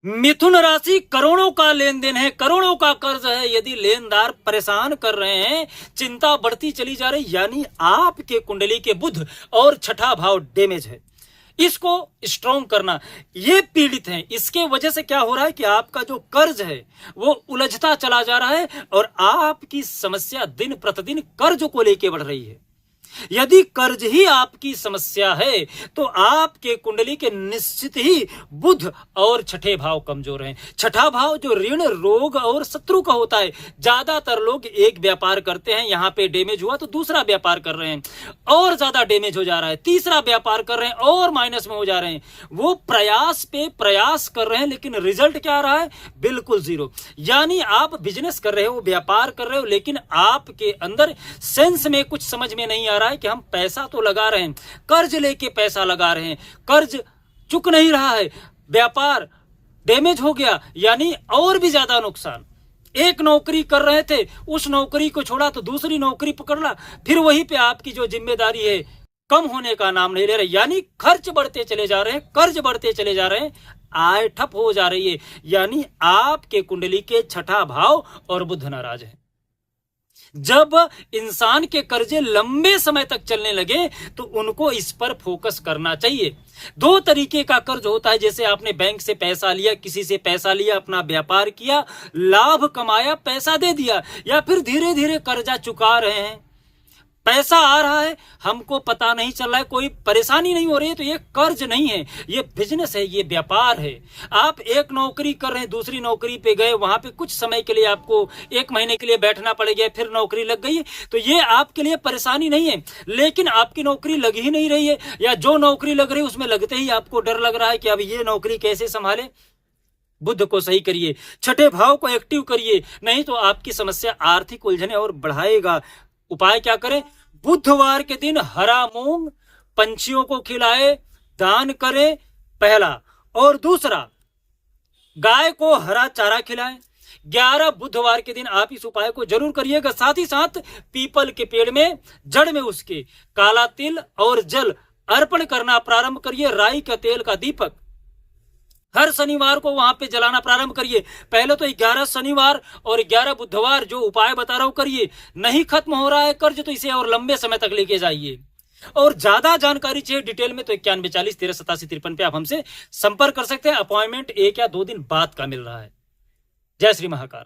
मिथुन राशि करोड़ों का लेन देन है, करोड़ों का कर्ज है। यदि लेनदार परेशान कर रहे हैं, चिंता बढ़ती चली जा रही, यानी आपके कुंडली के बुध और छठा भाव डैमेज है। इसको स्ट्रॉन्ग करना, ये पीड़ित हैं। इसके वजह से क्या हो रहा है कि आपका जो कर्ज है वो उलझता चला जा रहा है और आपकी समस्या दिन प्रतिदिन कर्ज को लेकर बढ़ रही है। यदि कर्ज ही आपकी समस्या है तो आपके कुंडली के निश्चित ही बुध और छठे भाव कमजोर हैं। छठा भाव जो ऋण, रोग और शत्रु का होता है। ज्यादातर लोग एक व्यापार करते हैं, यहां पे डैमेज हुआ तो दूसरा व्यापार कर रहे हैं और ज्यादा डैमेज हो जा रहा है, तीसरा व्यापार कर रहे हैं और माइनस में हो जा रहे हैं। वो प्रयास पे प्रयास कर रहे हैं लेकिन रिजल्ट क्या आ रहा है? बिल्कुल जीरो। यानी आप बिजनेस कर रहे हो, व्यापार कर रहे हो, लेकिन आपके अंदर सेंस में कुछ समझ में नहीं आ रहा है कि हम पैसा तो लगा रहे हैं, कर्ज लेके पैसा लगा रहे हैं, कर्ज चुक नहीं रहा है, व्यापार डैमेज हो गया, यानी और भी ज्यादा नुकसान। एक नौकरी कर रहे थे, उस नौकरी को छोड़ा तो दूसरी नौकरी पकड़ ला, फिर वहीं पे आपकी जो जिम्मेदारी है कम होने का नाम नहीं ले रहे, यानी खर्च बढ़ते चले जा रहे हैं, कर्ज बढ़ते चले जा रहे हैं, आय ठप हो जा रही है। यानी आपके कुंडली के छठा भाव और बुध नाराज है। जब इंसान के कर्जे लंबे समय तक चलने लगे तो उनको इस पर फोकस करना चाहिए। दो तरीके का कर्ज होता है, जैसे आपने बैंक से पैसा लिया, किसी से पैसा लिया, अपना व्यापार किया, लाभ कमाया, पैसा दे दिया, या फिर धीरे धीरे कर्जा चुका रहे हैं, पैसा आ रहा है, हमको पता नहीं चल रहा है, कोई परेशानी नहीं हो रही है, तो ये कर्ज नहीं है, ये बिजनेस है, ये व्यापार है। आप एक नौकरी कर रहे हैं, दूसरी नौकरी पे गए, वहां पे कुछ समय के लिए आपको 1 महीने के लिए बैठना पड़ेगा, फिर नौकरी लग गई है, तो ये आपके लिए परेशानी नहीं है। लेकिन आपकी नौकरी लग ही नहीं रही है, या जो नौकरी लग रही है उसमें लगते ही आपको डर लग रहा है कि अब ये नौकरी कैसे संभाले। बुध को सही करिए, छठे भाव को एक्टिव करिए, नहीं तो आपकी समस्या आर्थिक उलझने और बढ़ाएगा। उपाय क्या करें? बुधवार के दिन हरा मूंग पंछियों को खिलाए, दान करें, पहला। और दूसरा, गाय को हरा चारा खिलाएं। 11 बुधवार के दिन आप इस उपाय को जरूर करिएगा। साथ ही साथ पीपल के पेड़ में जड़ में उसके काला तिल और जल अर्पण करना प्रारंभ करिए। राई का तेल का दीपक हर शनिवार को वहां पे जलाना प्रारंभ करिए। पहले तो 11 शनिवार और 11 बुधवार जो उपाय बता रहा हूं करिए। नहीं खत्म हो रहा है कर्ज तो इसे और लंबे समय तक लेके जाइए। और ज्यादा जानकारी चाहिए डिटेल में तो 9140138753 पे आप हमसे संपर्क कर सकते हैं। अपॉइंटमेंट 1 या 2 दिन बाद का मिल रहा है। जय श्री महाकाल।